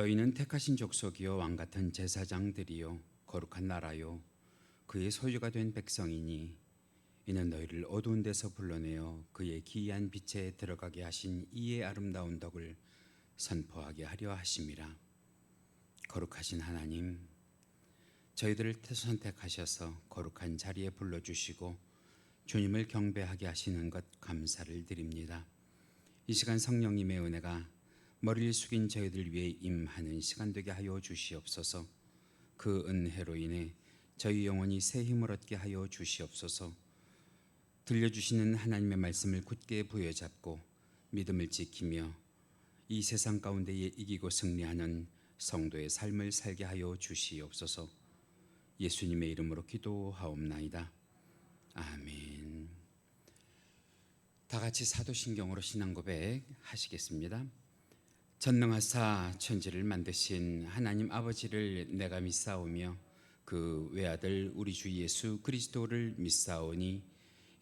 너희는 택하신 족속이요 왕같은 제사장들이요 거룩한 나라요 그의 소유가 된 백성이니 이는 너희를 어두운 데서 불러내어 그의 기이한 빛에 들어가게 하신 이의 아름다운 덕을 선포하게 하려 하심이라. 거룩하신 하나님, 저희들을 선택하셔서 거룩한 자리에 불러주시고 주님을 경배하게 하시는 것 감사를 드립니다. 이 시간 성령님의 은혜가 머리를 숙인 저희들 위해 임하는 시간 되게 하여 주시옵소서. 그 은혜로 인해 저희 영혼이 새 힘을 얻게 하여 주시옵소서. 들려주시는 하나님의 말씀을 굳게 부여잡고 믿음을 지키며 이 세상 가운데에 이기고 승리하는 성도의 삶을 살게 하여 주시옵소서. 예수님의 이름으로 기도하옵나이다. 아멘. 다 같이 사도신경으로 신앙고백 하시겠습니다. 전능하사 천지를 만드신 하나님 아버지를 내가 믿사오며 그 외아들 우리 주 예수 그리스도를 믿사오니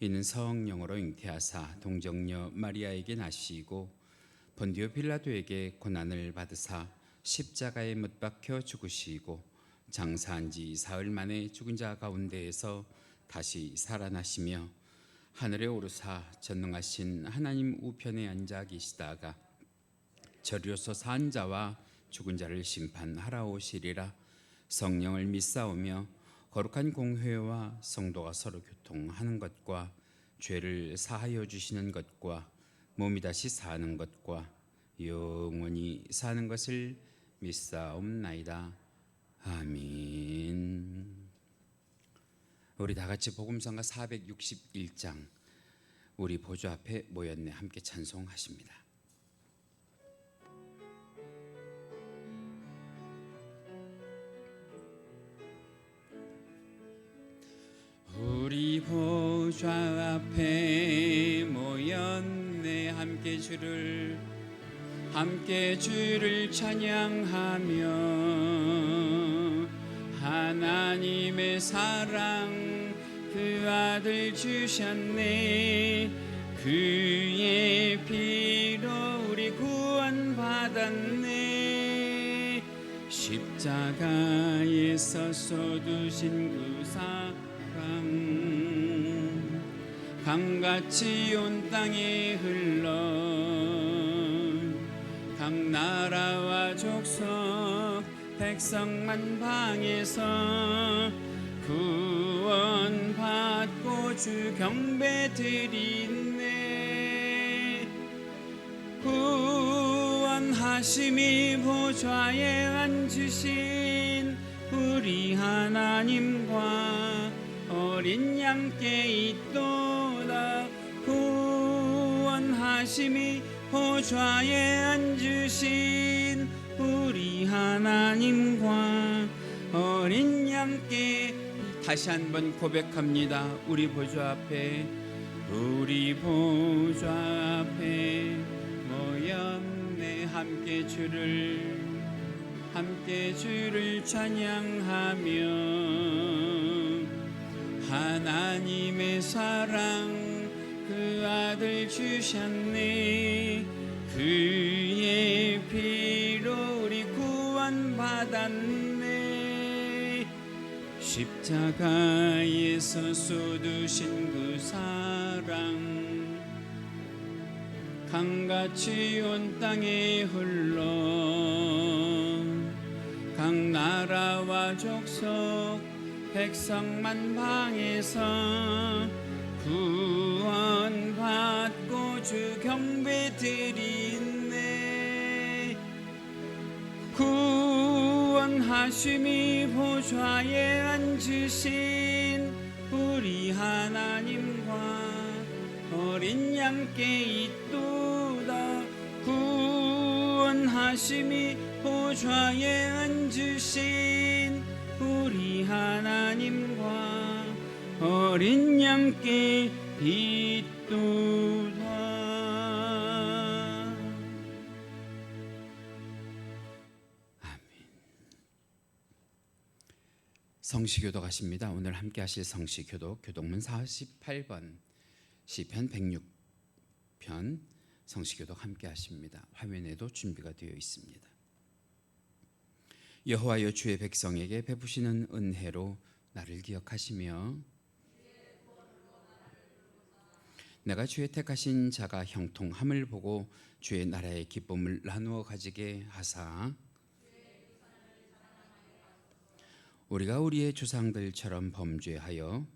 이는 성령으로 잉태하사 동정녀 마리아에게 나시고 본디오 빌라도에게 고난을 받으사 십자가에 못 박혀 죽으시고 장사한 지 사흘 만에 죽은 자 가운데에서 다시 살아나시며 하늘에 오르사 전능하신 하나님 우편에 앉아 계시다가 저리로서 산 자와 죽은 자를 심판하러 오시리라. 성령을 믿사오며 거룩한 공회와 성도가 서로 교통하는 것과 죄를 사하여 주시는 것과 몸이 다시 사는 것과 영원히 사는 것을 믿사옵나이다. 아멘. 우리 다 같이 복음성가 461장 우리 보좌 앞에 모였네 함께 찬송하십니다. 우리 보좌 앞에 모였네 함께 주를 찬양하며 하나님의 사랑 그 아들 주셨네. 그의 피로 우리 구원 받았네. 십자가에서 쏟으신 그 사랑 강같이 온 땅에 흘러 각 나라와 족속 백성만 방에서 구원받고 주 경배 드리네. 구원하심이 보좌에 앉으신 우리 하나님과 어린 양께 있도다. 구원하심이 보좌에 앉으신 우리 하나님과 어린 양께 다시 한번 고백합니다. 우리 보좌 앞에 모였네. 함께 주를 찬양하며 하나님의 사랑 그 아들 주셨네. 그의 피로 우리 구원받았네. 십자가에서 쏟으신 그 사랑 강같이 온 땅에 흘러 각 나라와 족속 백성만 방에서 구원받고 주 경배 드리네. 구원하심이 보좌에 앉으신 우리 하나님과 어린 양께 있도다. 구원하심이 보좌에 앉으신 우리 하나님과 어린 양께 있도다. 아멘. 성시교독 하십니다. 오늘 함께 하실 성시교독 교독문 48번 시편 106편 성시교독 함께 하십니다. 화면에도 준비가 되어 있습니다. 여호와여 주의 백성에게 베푸시는 은혜로 나를 기억하시며 내가 주의 택하신 자가 형통함을 보고 주의 나라의 기쁨을 나누어 가지게 하사 우리가 우리의 조상들처럼 범죄하여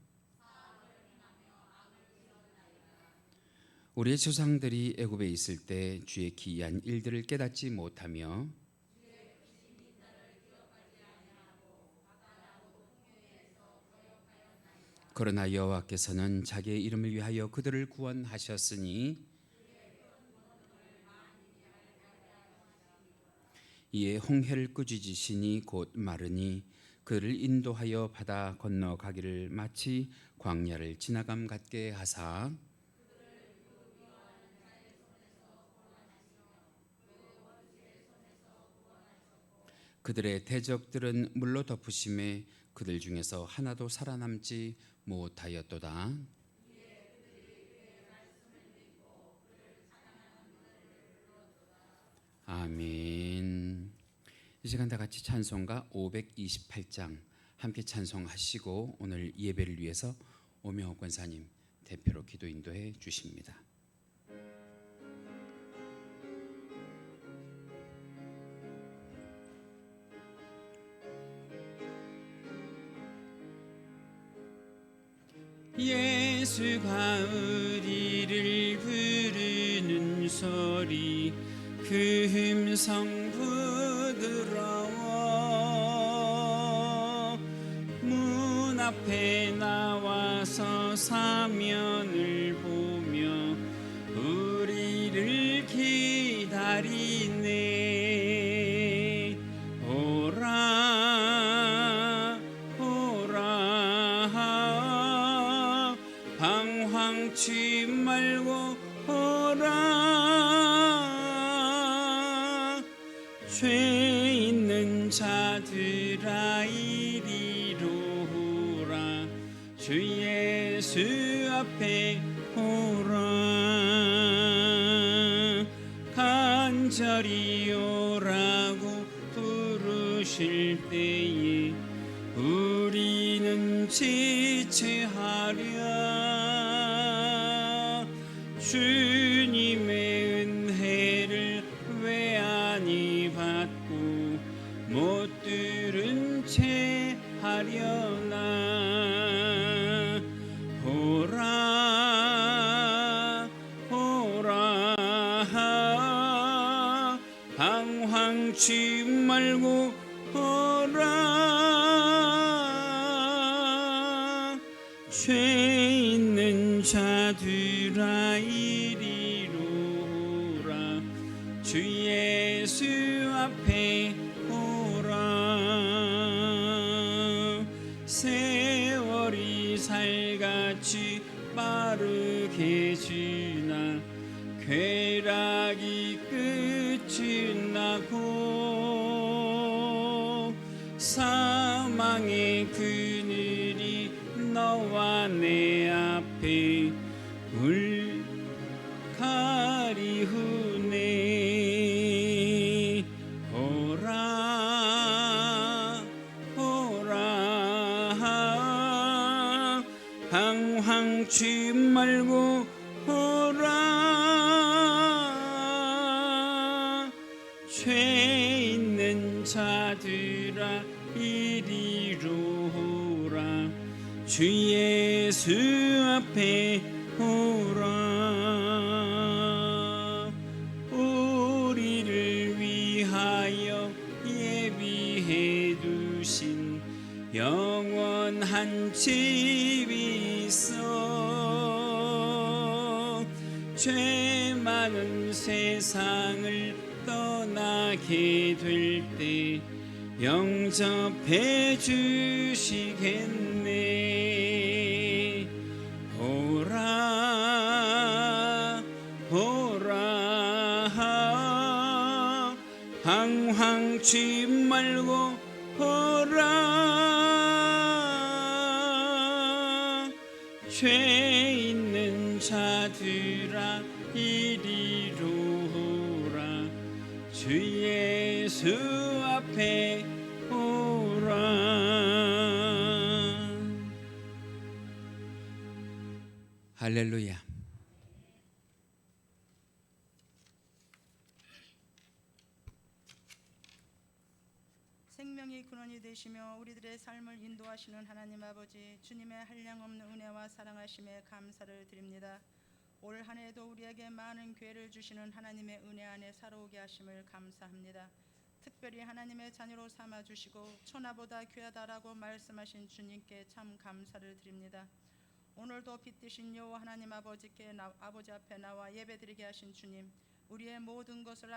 우리의 조상들이 애굽에 있을 때 주의 기이한 일들을 깨닫지 못하며 그러나 여호와께서는 자기의 이름을 위하여 그들을 구원하셨으니 이에 홍해를 꾸짖으시니 곧 마르니 그를 인도하여 바다 건너가기를 마치 광야를 지나감 같게 하사 그들의 대적들은 물로 덮으심에 그들 중에서 하나도 살아남지 못하였도다. 아멘. 이 시간 다 같이 찬송가 528장 함께 찬송하시고 오늘 예배를 위해서 오명옥 권사님 대표로 기도 인도해 주십니다. 예수가 우리를 부르는 소리 그 음성 부드러워 문 앞에 나와서 사면을 보며 우리를 기다리네. 오라 오라 방황치 말고 오라 죄 있는 자들아 이리로 오라 주 예수 앞에 오라 간절히 오라고 부르실 때에 우리는 지체하랴. 주님의 은혜를 왜 아니 받고 못 들은 채 하려나. 오라 오라 방황치 말고 오라 죄 있는 자들아 이리로 오라 주 예수 앞에 오라. 세월이 살같이 빠르게 지나 쾌락이 끝이 나고 사망의 그늘이 너와 내 앞에 가리우네. 오라 오라 방황치 말고 오라 죄 있는 자들아 이리로 오라 주 예수 앞에 오라. 우리를 위하여 예비해 두신 영원한 집이 있어. 죄 많은 세상을 떠나게 될 때 영접해 주시겠네. 오라 오라 방황치 말고 오라 죄 있는 자들아 이리로 오라 주 예수 앞에 할렐루야. 생명의 근원이 되시며 우리들의 삶을 인도하시는 하나님 아버지, 주님의 한량없는 은혜와 사랑하심에 감사를 드립니다. 올 한 해도 우리에게 많은 기회를 주시는 하나님의 은혜 안에 살아오게 하심을 감사합니다. 특별히 하나님의 자녀로 삼아주시고 천하보다 귀하다라고 말씀하신 주님께 참 감사를 드립니다. 오늘도 빛 되신 여호와 하나님 아버지 앞에 나와 예배드리게 하신 주님, 우리의 모든 것을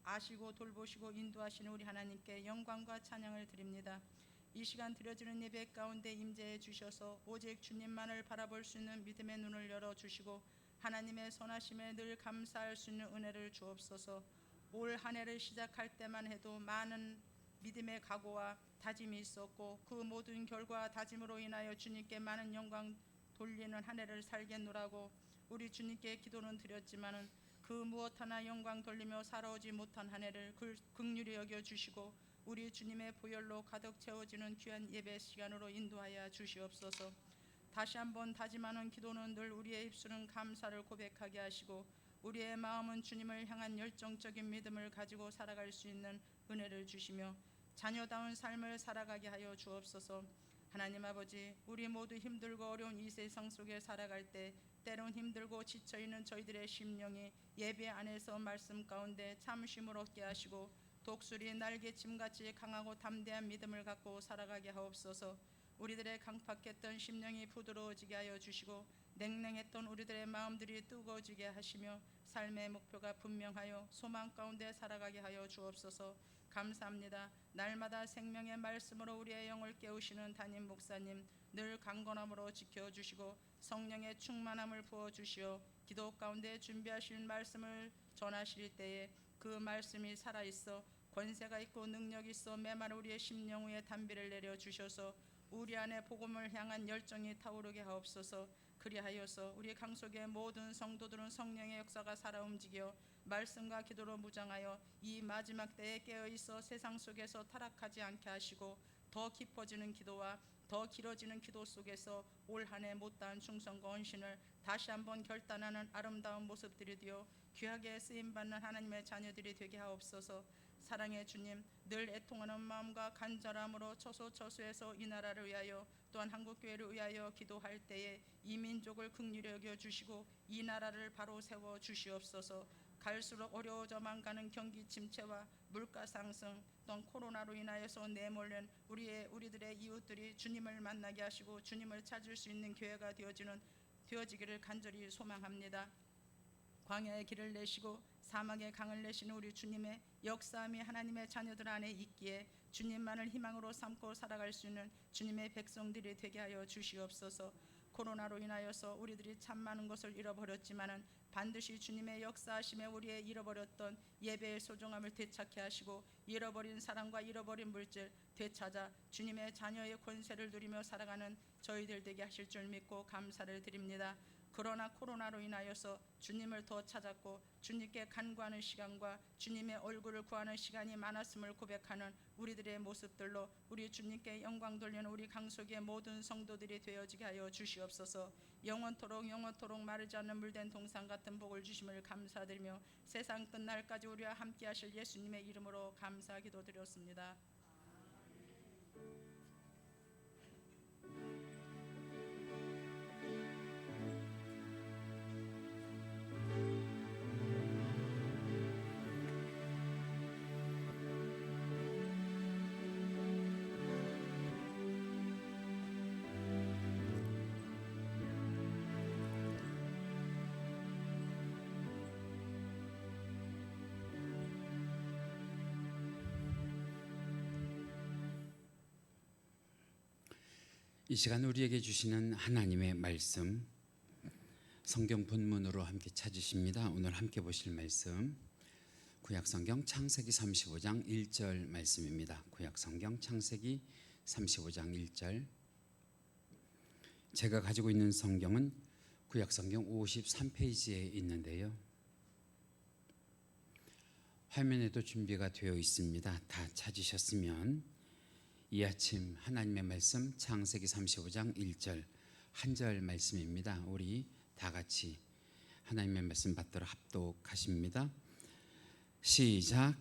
아시고 돌보시고 인도하시는 우리 하나님께 영광과 찬양을 드립니다. 이 시간 드려지는 예배 가운데 임재해 주셔서 오직 주님만을 바라볼 수 있는 믿음의 눈을 열어주시고 하나님의 선하심에 늘 감사할 수 있는 은혜를 주옵소서. 올 한 해를 시작할 때만 해도 많은 믿음의 각오와 다짐이 있었고 그 모든 결과 다짐으로 인하여 주님께 많은 영광 돌리는 한 해를 살겠노라고 우리 주님께 기도는 드렸지만은 그 무엇 하나 영광 돌리며 살아오지 못한 한 해를 긍휼히 여겨주시고 우리 주님의 보혈로 가득 채워지는 귀한 예배 시간으로 인도하여 주시옵소서. 다시 한번 다짐하는 기도는 늘 우리의 입술은 감사를 고백하게 하시고 우리의 마음은 주님을 향한 열정적인 믿음을 가지고 살아갈 수 있는 은혜를 주시며 자녀다운 삶을 살아가게 하여 주옵소서. 하나님 아버지, 우리 모두 힘들고 어려운 이 세상 속에 살아갈 때 때론 힘들고 지쳐있는 저희들의 심령이 예배 안에서 말씀 가운데 참쉼을 얻게 하시고 독수리 날개침같이 강하고 담대한 믿음을 갖고 살아가게 하옵소서. 우리들의 강팍했던 심령이 부드러워지게 하여 주시고 냉랭했던 우리들의 마음들이 뜨거워지게 하시며 삶의 목표가 분명하여 소망 가운데 살아가게 하여 주옵소서. 감사합니다. 날마다 생명의 말씀으로 우리의 영을 깨우시는 담임 목사님 늘 강건함으로 지켜주시고 성령의 충만함을 부어주시어 기도 가운데 준비하신 말씀을 전하실 때에 그 말씀이 살아있어 권세가 있고 능력이 있어 메마른 우리의 심령 위에 단비를 내려주셔서 우리 안에 복음을 향한 열정이 타오르게 하옵소서. 그리하여서 우리 강속의 모든 성도들은 성령의 역사가 살아 움직여 말씀과 기도로 무장하여 이 마지막 때에 깨어있어 세상 속에서 타락하지 않게 하시고 더 깊어지는 기도와 더 길어지는 기도 속에서 올 한 해 못다한 충성과 헌신을 다시 한번 결단하는 아름다운 모습들이 되어 귀하게 쓰임받는 하나님의 자녀들이 되게 하옵소서. 사랑의 주님, 늘 애통하는 마음과 간절함으로 처소처소에서 이 나라를 위하여 또한 한국교회를 위하여 기도할 때에 이 민족을 긍휼히 여겨주시고 이 나라를 바로 세워 주시옵소서. 갈수록 어려워져만 가는 경기 침체와 물가 상승 또한 코로나로 인하여서 내몰린 우리들의 이웃들이 주님을 만나게 하시고 주님을 찾을 수 있는 교회가 되어지기를 간절히 소망합니다. 광야의 길을 내시고 사막의 강을 내시는 우리 주님의 역사함이 하나님의 자녀들 안에 있기에 주님만을 희망으로 삼고 살아갈 수 있는 주님의 백성들이 되게 하여 주시옵소서. 코로나로 인하여서 우리들이 참 많은 것을 잃어버렸지만은 반드시 주님의 역사하심에 우리의 잃어버렸던 예배의 소중함을 되찾게 하시고 잃어버린 사랑과 잃어버린 물질 되찾아 주님의 자녀의 권세를 누리며 살아가는 저희들 되게 하실 줄 믿고 감사를 드립니다. 그러나 코로나로 인하여서 주님을 더 찾았고 주님께 간구하는 시간과 주님의 얼굴을 구하는 시간이 많았음을 고백하는 우리들의 모습들로 우리 주님께 영광 돌리는 우리 강속의 모든 성도들이 되어지게 하여 주시옵소서. 영원토록 마르지 않는 물된 동상 같은 복을 주심을 감사드리며 세상 끝날까지 우리와 함께 하실 예수님의 이름으로 감사 기도드렸습니다. 이 시간 우리에게 주시는 하나님의 말씀 성경 본문으로 함께 찾으십니다. 오늘 함께 보실 말씀 구약성경 창세기 35장 1절 말씀입니다. 구약성경 창세기 35장 1절. 제가 가지고 있는 성경은 구약성경 53페이지에 있는데요. 화면에도 준비가 되어 있습니다. 다 찾으셨으면 이 아침 하나님의 말씀 창세기 35장 1절 한 절 말씀입니다. 우리 다 같이 하나님의 말씀 받들어 합독하십니다. 시작.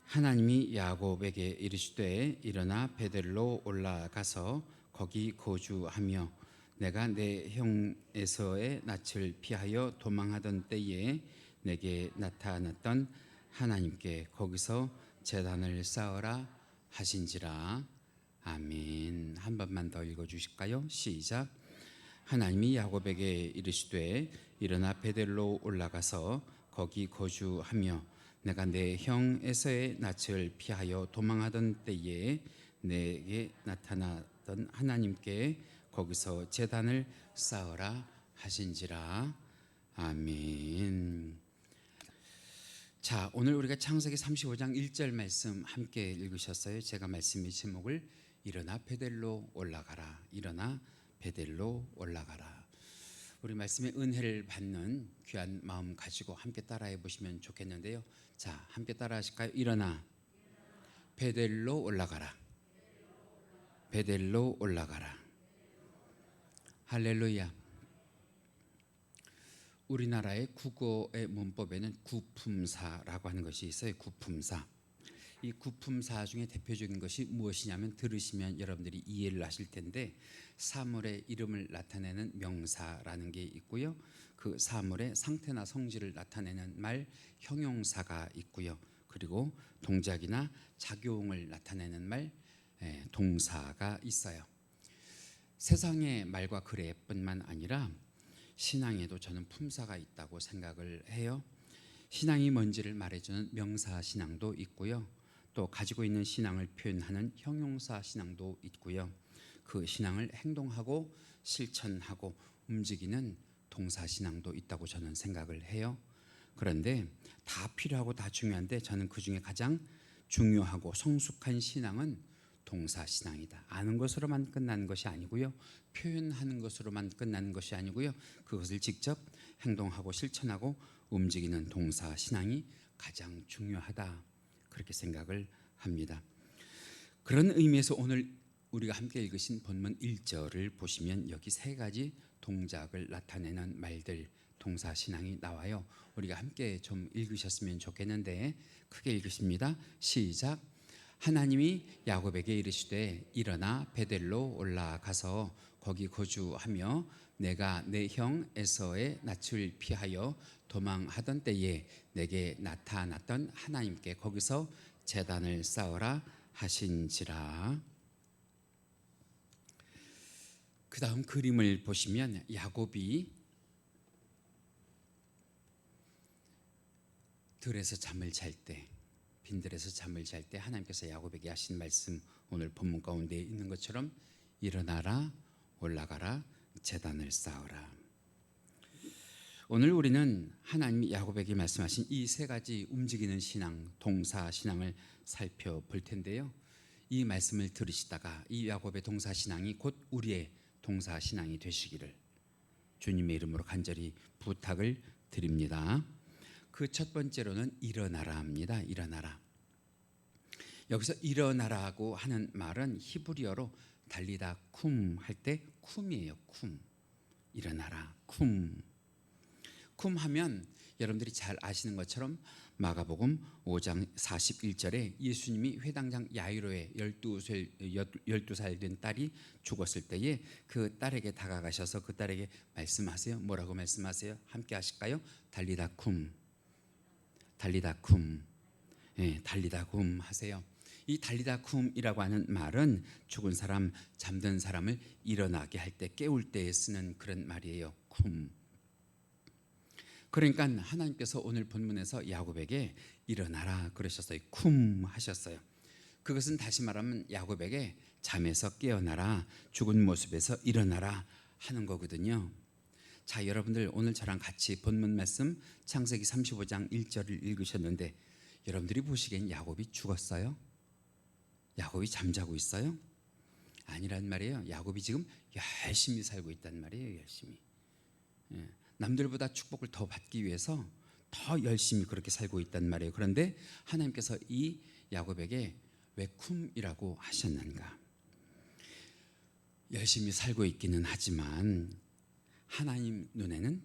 하나님이 야곱에게 이르시되 일어나 베델로 올라가서 거기 거주하며 내가 내 형 에서의 낯을 피하여 도망하던 때에 내게 나타났던 하나님께 거기서 제단을 쌓으라 하신지라. 아멘. 한 번만 더 읽어주실까요? 시작. 하나님이 야곱에게 이르시되 일어나 베델로 올라가서 거기 거주하며 내가 내 형 에서의 낯을 피하여 도망하던 때에 내게 나타나던 하나님께 거기서 제단을 쌓으라 하신지라. 아멘. 자, 오늘 우리가 창세기 35장 1절 말씀 함께 읽으셨어요. 제가 말씀의 제목을 일어나 베델로 올라가라. 일어나 베델로 올라가라. 우리 말씀의 은혜를 받는 귀한 마음 가지고 함께 따라해 보시면 좋겠는데요. 자, 함께 따라 하실까요? 일어나 베델로 올라가라. 베델로 올라가라. 할렐루야. 우리나라의 국어의 문법에는 구품사라고 하는 것이 있어요. 구품사. 이 구품사 중에 대표적인 것이 무엇이냐면 들으시면 여러분들이 이해를 하실 텐데 사물의 이름을 나타내는 명사라는 게 있고요. 그 사물의 상태나 성질을 나타내는 말 형용사가 있고요. 그리고 동작이나 작용을 나타내는 말 동사가 있어요. 세상의 말과 글에뿐만 아니라 신앙에도 저는 품사가 있다고 생각을 해요. 신앙이 뭔지를 말해주는 명사 신앙도 있고요. 또 가지고 있는 신앙을 표현하는 형용사 신앙도 있고요. 그 신앙을 행동하고 실천하고 움직이는 동사 신앙도 있다고 저는 생각을 해요. 그런데 다 필요하고 다 중요한데 저는 그중에 가장 중요하고 성숙한 신앙은 동사 신앙이다. 아는 것으로만 끝나는 것이 아니고요. 표현하는 것으로만 끝나는 것이 아니고요. 그것을 직접 행동하고 실천하고 움직이는 동사 신앙이 가장 중요하다. 그렇게 생각을 합니다. 그런 의미에서 오늘 우리가 함께 읽으신 본문 1절을 보시면 여기 세 가지 동작을 나타내는 말들 동사 신앙이 나와요. 우리가 함께 좀 읽으셨으면 좋겠는데 크게 읽으십니다. 시작. 하나님이 야곱에게 이르시되 일어나 베델로 올라가서 거기 거주하며 내가 내 형 에서의 낯을 피하여 도망하던 때에 내게 나타났던 하나님께 거기서 제단을 쌓으라 하신지라. 그 다음 그림을 보시면 야곱이 들에서 잠을 잘 때, 빈들에서 잠을 잘 때 하나님께서 야곱에게 하신 말씀 오늘 본문 가운데 있는 것처럼 일어나라 올라가라 제단을 쌓으라. 오늘 우리는 하나님이 야곱에게 말씀하신 이 세 가지 움직이는 신앙, 동사 신앙을 살펴볼 텐데요. 이 말씀을 들으시다가 이 야곱의 동사 신앙이 곧 우리의 동사 신앙이 되시기를 주님의 이름으로 간절히 부탁을 드립니다. 그 첫 번째로는 일어나라 합니다. 일어나라. 여기서 일어나라고 하는 말은 히브리어로 달리다 쿰 할 때 쿰이에요. 쿰. 일어나라. 쿰. 쿰 하면 여러분들이 잘 아시는 것처럼 마가복음 5장 41절에 예수님이 회당장 야이로의 12살 된 딸이 죽었을 때에 그 딸에게 다가가셔서 그 딸에게 말씀하세요. 뭐라고 말씀하세요? 함께 하실까요? 달리다 쿰. 달리다 쿰. 네, 달리다 쿰 하세요. 이 달리다 쿰이라고 하는 말은 죽은 사람, 잠든 사람을 일어나게 할 때 깨울 때 쓰는 그런 말이에요. 쿰. 그러니까 하나님께서 오늘 본문에서 야곱에게 일어나라 그러셨어요. 쿰 하셨어요. 그것은 다시 말하면 야곱에게 잠에서 깨어나라, 죽은 모습에서 일어나라 하는 거거든요. 자, 여러분들 오늘 저랑 같이 본문 말씀 창세기 35장 1절을 읽으셨는데 여러분들이 보시기엔 야곱이 죽었어요? 야곱이 잠자고 있어요? 아니란 말이에요. 야곱이 지금 열심히 살고 있단 말이에요. 열심히. 남들보다 축복을 더 받기 위해서 더 열심히 그렇게 살고 있단 말이에요. 그런데 하나님께서 이 야곱에게 왜 쿰이라고 하셨는가? 열심히 살고 있기는 하지만 하나님 눈에는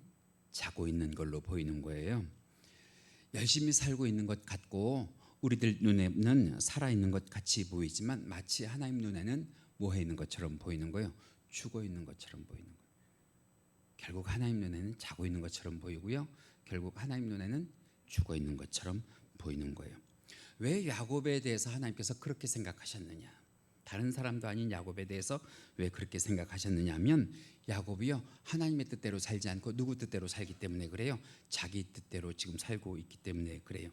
자고 있는 걸로 보이는 거예요. 열심히 살고 있는 것 같고 우리들 눈에는 살아있는 것 같이 보이지만 마치 하나님 눈에는 뭐 해 있는 것처럼 보이는 거예요. 죽어 있는 것처럼 보이는 거예요. 결국 하나님 눈에는 자고 있는 것처럼 보이고요. 결국 하나님 눈에는 죽어 있는 것처럼 보이는 거예요. 왜 야곱에 대해서 하나님께서 그렇게 생각하셨느냐? 다른 사람도 아닌 야곱에 대해서 왜 그렇게 생각하셨느냐 하면 야곱이요 하나님의 뜻대로 살지 않고 누구 뜻대로 살기 때문에 그래요. 자기 뜻대로 지금 살고 있기 때문에 그래요.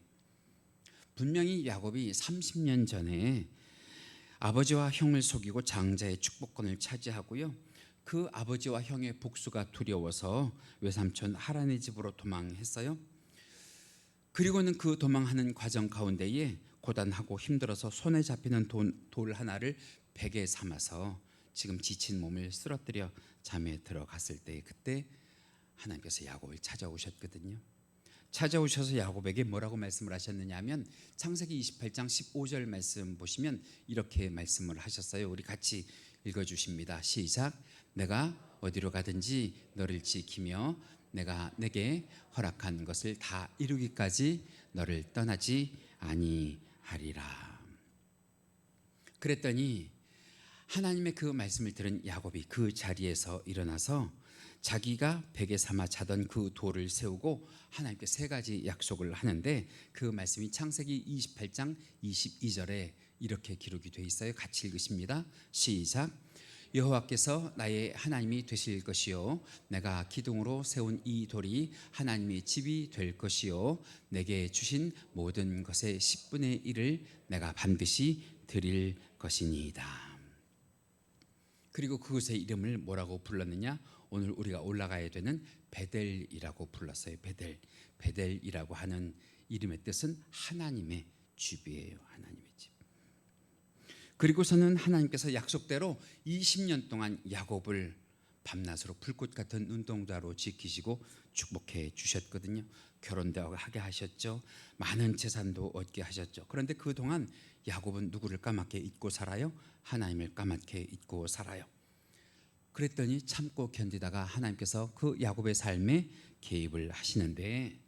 분명히 야곱이 30년 전에 아버지와 형을 속이고 장자의 축복권을 차지하고요. 그 아버지와 형의 복수가 두려워서 외삼촌 하란의 집으로 도망했어요. 그리고는 그 도망하는 과정 가운데에 고단하고 힘들어서 손에 잡히는 돌 하나를 베개 삼아서 지금 지친 몸을 쓰러뜨려 잠에 들어갔을 때 그때 하나님께서 야곱을 찾아오셨거든요. 찾아오셔서 야곱에게 뭐라고 말씀을 하셨느냐 하면 창세기 28장 15절 말씀 보시면 이렇게 말씀을 하셨어요. 우리 같이 읽어주십니다. 시작. 내가 어디로 가든지 너를 지키며 내가 내게 허락한 것을 다 이루기까지 너를 떠나지 아니하리라. 그랬더니 하나님의 그 말씀을 들은 야곱이 그 자리에서 일어나서 자기가 베개 삼아 자던 그 돌을 세우고 하나님께 세 가지 약속을 하는데 그 말씀이 창세기 28장 22절에 이렇게 기록이 되어 있어요. 같이 읽으십니다. 시작. 여호와께서 나의 하나님이 되실 것이요 내가 기둥으로 세운 이 돌이 하나님의 집이 될 것이요 내게 주신 모든 것의 10분의 1을 내가 반드시 드릴 것이니이다. 그리고 그곳의 이름을 뭐라고 불렀느냐? 오늘 우리가 올라가야 되는 베델이라고 불렀어요. 베델이라고 하는 이름의 뜻은 하나님의 집이에요. 하나님의 집. 그리고서는 하나님께서 약속대로 20년 동안 야곱을 밤낮으로 불꽃 같은 눈동자로 지키시고 축복해 주셨거든요. 결혼도 하게 하셨죠. 많은 재산도 얻게 하셨죠. 그런데 그동안 야곱은 누구를 까맣게 잊고 살아요? 하나님을 까맣게 잊고 살아요. 그랬더니 참고 견디다가 하나님께서 그 야곱의 삶에 개입을 하시는데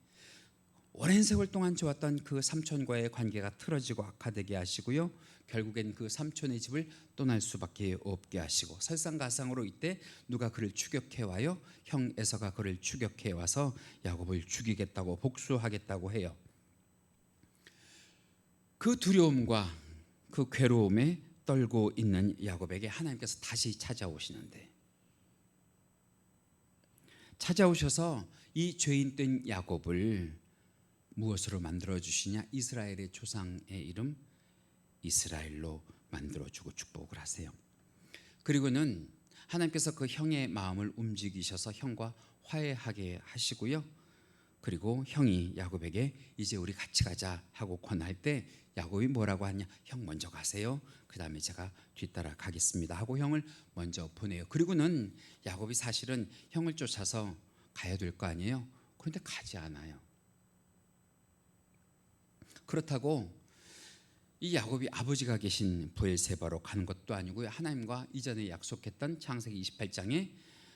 오랜 세월 동안 좋았던 그 삼촌과의 관계가 틀어지고 악화되게 하시고요. 결국엔 그 삼촌의 집을 떠날 수밖에 없게 하시고 설상가상으로 이때 누가 그를 추격해 와요? 형 에서가 그를 추격해 와서 야곱을 죽이겠다고 복수하겠다고 해요. 그 두려움과 그 괴로움에 떨고 있는 야곱에게 하나님께서 다시 찾아오시는데 찾아오셔서 이 죄인된 야곱을 무엇으로 만들어 주시냐? 이스라엘의 조상의 이름 이스라엘로 만들어 주고 축복을 하세요. 그리고는 하나님께서 그 형의 마음을 움직이셔서 형과 화해하게 하시고요. 그리고 형이 야곱에게 이제 우리 같이 가자 하고 권할 때 야곱이 뭐라고 하냐? 형 먼저 가세요. 그 다음에 제가 뒤따라 가겠습니다 하고 형을 먼저 보내요. 그리고는 야곱이 사실은 형을 쫓아서 가야 될 거 아니에요. 그런데 가지 않아요. 그렇다고 이 야곱이 아버지가 계신 브엘세바로 가는 것도 아니고요. 하나님과 이전에 약속했던 창세기 28장에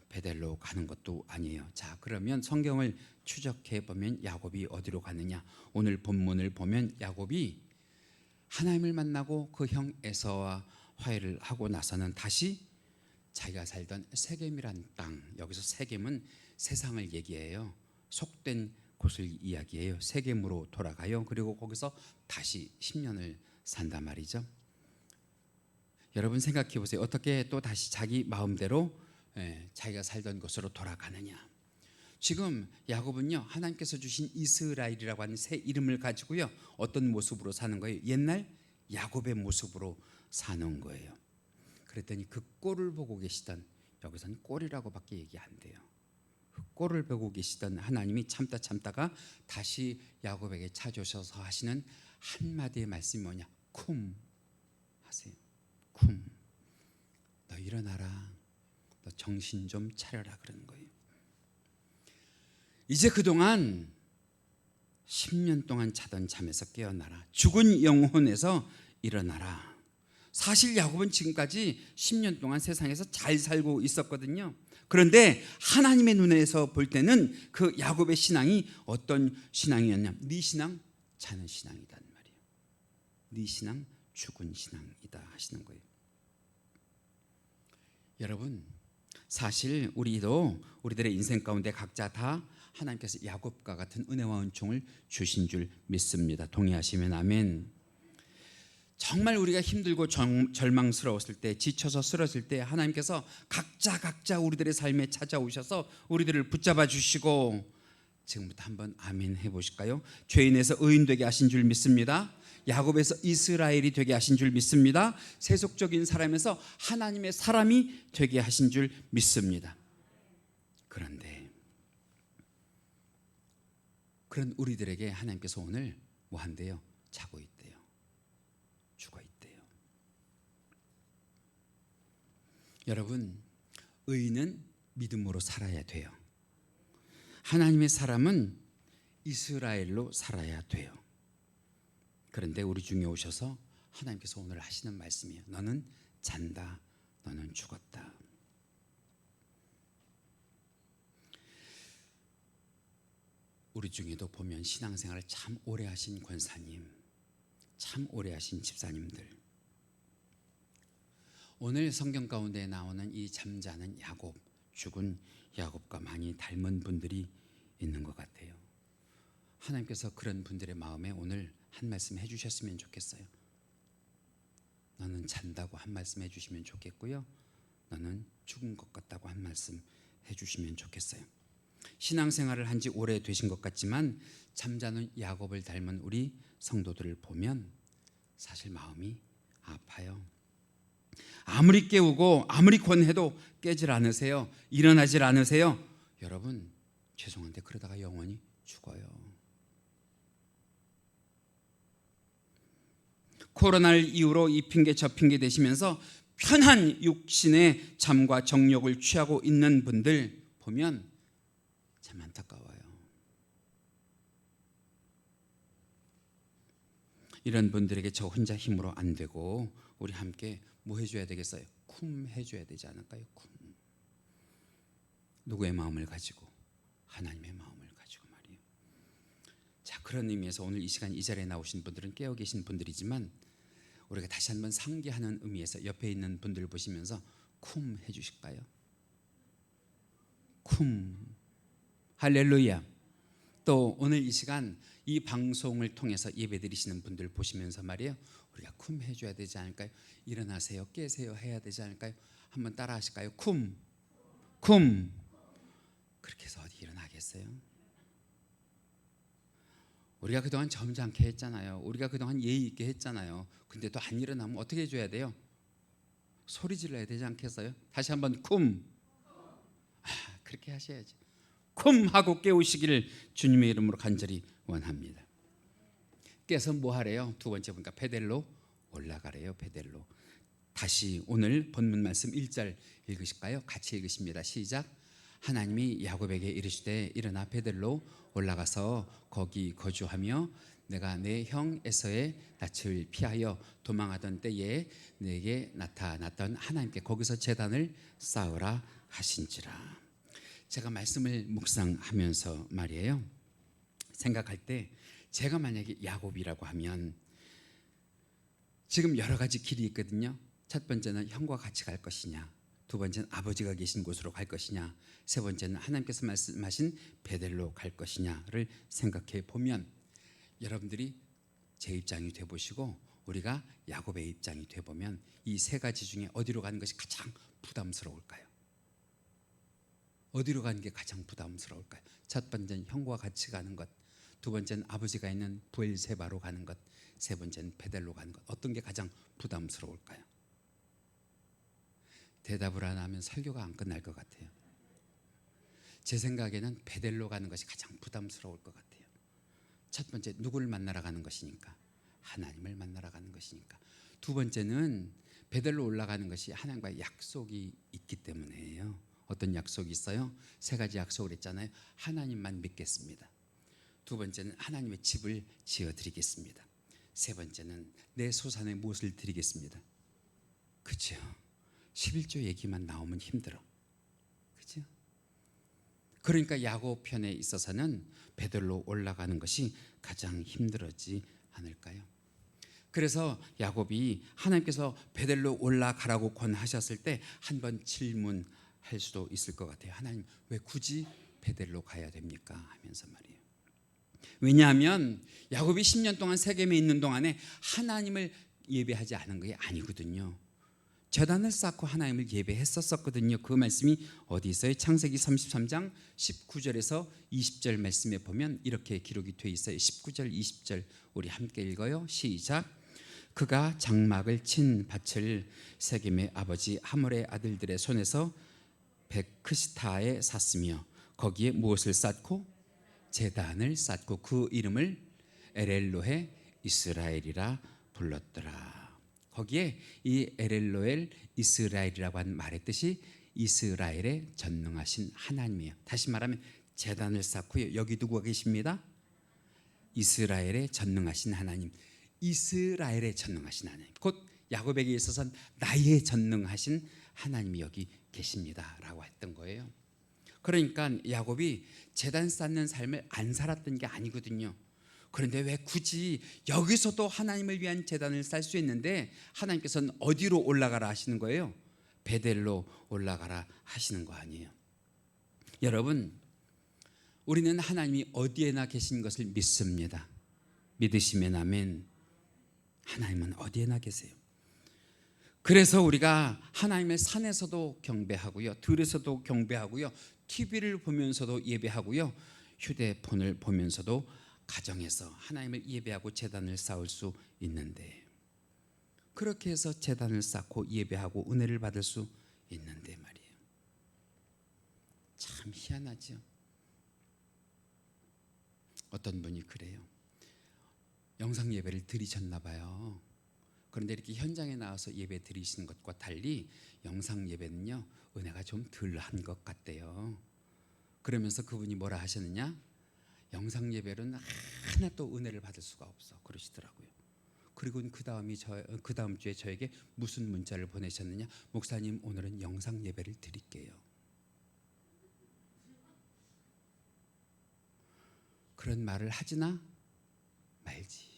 베델로 가는 것도 아니에요. 자, 그러면 성경을 추적해 보면 야곱이 어디로 가느냐? 오늘 본문을 보면 야곱이 하나님을 만나고 그 형 에서와 화해를 하고 나서는 다시 자기가 살던 세겜이란 땅, 여기서 세겜은 세상을 얘기해요. 속된 곳을 이야기해요. 세겜으로 돌아가요. 그리고 거기서 다시 10년을 산단 말이죠. 여러분 생각해 보세요. 어떻게 또 다시 자기 마음대로 자기가 살던 곳으로 돌아가느냐? 지금 야곱은요 하나님께서 주신 이스라엘이라고 하는 새 이름을 가지고요 어떤 모습으로 사는 거예요? 옛날 야곱의 모습으로 사는 거예요. 그랬더니 그 꼴을 보고 계시던, 여기서는 꼴이라고밖에 얘기 안 돼요. 그 꼴을 보고 계시던 하나님이 참다가 다시 야곱에게 찾아오셔서 하시는 한마디의 말씀이 뭐냐? 쿰 하세요. 쿰, 너 일어나라, 너 정신 좀 차려라 그러는 거예요. 이제 그동안 10년 동안 자던 잠에서 깨어나라. 죽은 영혼에서 일어나라. 사실 야곱은 지금까지 10년 동안 세상에서 잘 살고 있었거든요. 그런데 하나님의 눈에서 볼 때는 그 야곱의 신앙이 어떤 신앙이었냐? 네 신앙 자는 신앙이란 말이에요. 네 신앙 죽은 신앙이다 하시는 거예요. 여러분, 사실 우리도 우리들의 인생 가운데 각자 다 하나님께서 야곱과 같은 은혜와 은총을 주신 줄 믿습니다. 동의하시면 아멘. 정말 우리가 힘들고 절망스러웠을 때, 지쳐서 쓰러질 때 하나님께서 각자 우리들의 삶에 찾아오셔서 우리들을 붙잡아 주시고, 지금부터 한번 아멘 해보실까요? 죄인에서 의인 되게 하신 줄 믿습니다. 야곱에서 이스라엘이 되게 하신 줄 믿습니다. 세속적인 사람에서 하나님의 사람이 되게 하신 줄 믿습니다. 그런데 그런 우리들에게 하나님께서 오늘 뭐 한대요? 자고 있대요. 죽어 있대요. 여러분, 의인은 믿음으로 살아야 돼요. 하나님의 사람은 이스라엘로 살아야 돼요. 그런데 우리 중에 오셔서 하나님께서 오늘 하시는 말씀이에요. 너는 잔다, 너는 죽었다. 우리 중에도 보면 신앙생활을 참 오래 하신 권사님, 참 오래 하신 집사님들, 오늘 성경 가운데 나오는 이 잠자는 야곱, 죽은 야곱과 많이 닮은 분들이 있는 것 같아요. 하나님께서 그런 분들의 마음에 오늘 한 말씀 해주셨으면 좋겠어요. 너는 잔다고 한 말씀 해주시면 좋겠고요, 너는 죽은 것 같다고 한 말씀 해주시면 좋겠어요. 신앙생활을 한 지 오래 되신 것 같지만 잠자는 야곱을 닮은 우리 성도들을 보면 사실 마음이 아파요. 아무리 깨우고 아무리 권해도 깨질 않으세요. 일어나질 않으세요. 여러분, 죄송한데 그러다가 영원히 죽어요. 코로나를 이유로 이 핑계 저 핑계 대시면서 편한 육신의 잠과 정욕을 취하고 있는 분들 보면 참 안타까워요. 이런 분들에게 저 혼자 힘으로 안 되고 우리 함께 뭐 해줘야 되겠어요? 쿰 해줘야 되지 않을까요? 쿰. 누구의 마음을 가지고? 하나님의 마음을 가지고 말이에요. 자, 그런 의미에서 오늘 이 시간 이 자리에 나오신 분들은 깨어 계신 분들이지만 우리가 다시 한번 상기하는 의미에서 옆에 있는 분들 보시면서 쿰 해주실까요? 쿰. 할렐루야. 또 오늘 이 시간 이 방송을 통해서 예배드리시는 분들 보시면서 말이에요, 우리가 쿰 해줘야 되지 않을까요? 일어나세요, 깨세요 해야 되지 않을까요? 한번 따라 하실까요? 쿰, 쿰. 그렇게 해서 어디 일어나겠어요? 우리가 그동안 점잖게 했잖아요. 우리가 그동안 예의 있게 했잖아요. 근데 또 안 일어나면 어떻게 해줘야 돼요? 소리 질러야 되지 않겠어요? 다시 한번 쿰. 그렇게 하셔야지. 쿰 하고 깨우시기를 주님의 이름으로 간절히 원합니다. 깨서 뭐 하래요? 두 번째 보니까 베델로 올라가래요. 베델로. 다시 오늘 본문 말씀 1절 읽으실까요? 같이 읽으십니다. 시작. 하나님이 야곱에게 이르시되 일어나 베델로 올라가서 거기 거주하며 내가 내 형 에서의 낯을 피하여 도망하던 때에 내게 나타났던 하나님께 거기서 제단을 쌓으라 하신지라. 제가 말씀을 묵상하면서 말이에요, 생각할 때 제가 만약에 야곱이라고 하면 지금 여러 가지 길이 있거든요. 첫 번째는 형과 같이 갈 것이냐, 두 번째는 아버지가 계신 곳으로 갈 것이냐, 세 번째는 하나님께서 말씀하신 베델로 갈 것이냐를 생각해 보면 여러분들이 제 입장이 돼보시고 우리가 야곱의 입장이 돼보면 이 세 가지 중에 어디로 가는 것이 가장 부담스러울까요? 어디로 가는 게 가장 부담스러울까요? 첫 번째는 형과 같이 가는 것, 두 번째는 아버지가 있는 부엘세바로 가는 것, 세 번째는 베델로 가는 것. 어떤 게 가장 부담스러울까요? 대답을 안 하면 설교가 안 끝날 것 같아요. 제 생각에는 베델로 가는 것이 가장 부담스러울 것 같아요. 첫 번째, 누구를 만나러 가는 것이니까? 하나님을 만나러 가는 것이니까. 두 번째는 베델로 올라가는 것이 하나님과의 약속이 있기 때문이에요. 어떤 약속이 있어요? 세 가지 약속을 했잖아요. 하나님만 믿겠습니다. 두 번째는 하나님의 집을 지어드리겠습니다. 세 번째는 내 소산에 무엇을 드리겠습니다. 그죠? 11조 얘기만 나오면 힘들어. 그죠? 그러니까 야곱 편에 있어서는 베델로 올라가는 것이 가장 힘들었지 않을까요? 그래서 야곱이 하나님께서 베델로 올라가라고 권하셨을 때 한번 질문할 수도 있을 것 같아요. 하나님, 왜 굳이 베델로 가야 됩니까? 하면서 말이에요. 왜냐하면 야곱이 10년 동안 세겜에 있는 동안에 하나님을 예배하지 않은 게 아니거든요. 제단을 쌓고 하나님을 예배했었거든요. 그 말씀이 어디 있어요? 창세기 33장 19절에서 20절 말씀에 보면 이렇게 기록이 돼 있어요. 19절 20절 우리 함께 읽어요. 시작. 그가 장막을 친 밭을 세겜의 아버지 하몰의 아들들의 손에서 베크시타에 샀으며 거기에 무엇을 쌓고? 제단을 쌓고 그 이름을 엘엘로헤 이스라엘이라 불렀더라. 거기에 이 엘엘로엘 이스라엘이라고 한 말의 뜻이 이스라엘의 전능하신 하나님이에요. 다시 말하면 제단을 쌓고요. 여기 누구가 계십니다? 이스라엘의 전능하신 하나님. 이스라엘의 전능하신 하나님. 곧 야곱에게 있어서는 나의 전능하신 하나님이 여기 계십니다라고 했던 거예요. 그러니까 야곱이 제단 쌓는 삶을 안 살았던 게 아니거든요. 그런데 왜 굳이 여기서도 하나님을 위한 제단을 쌓을 수 있는데 하나님께서는 어디로 올라가라 하시는 거예요? 베델로 올라가라 하시는 거 아니에요. 여러분, 우리는 하나님이 어디에나 계신 것을 믿습니다. 믿으시면 아멘. 하나님은 어디에나 계세요. 그래서 우리가 하나님을 산에서도 경배하고요, 들에서도 경배하고요, TV를 보면서도 예배하고요, 휴대폰을 보면서도 가정에서 하나님을 예배하고 제단을 쌓을 수 있는데, 그렇게 해서 제단을 쌓고 예배하고 은혜를 받을 수 있는데 말이에요. 참 희한하죠. 어떤 분이 그래요. 영상 예배를 드리셨나 봐요. 그런데 이렇게 현장에 나와서 예배 드리시는 것과 달리 영상 예배는요, 은혜가 좀 덜한 것 같대요. 그러면서 그분이 뭐라 하셨느냐? 영상 예배는 하나도 은혜를 받을 수가 없어 그러시더라고요. 그리고 그 다음 주에 저에게 무슨 문자를 보내셨느냐? 목사님, 오늘은 영상 예배를 드릴게요. 그런 말을 하지나 말지.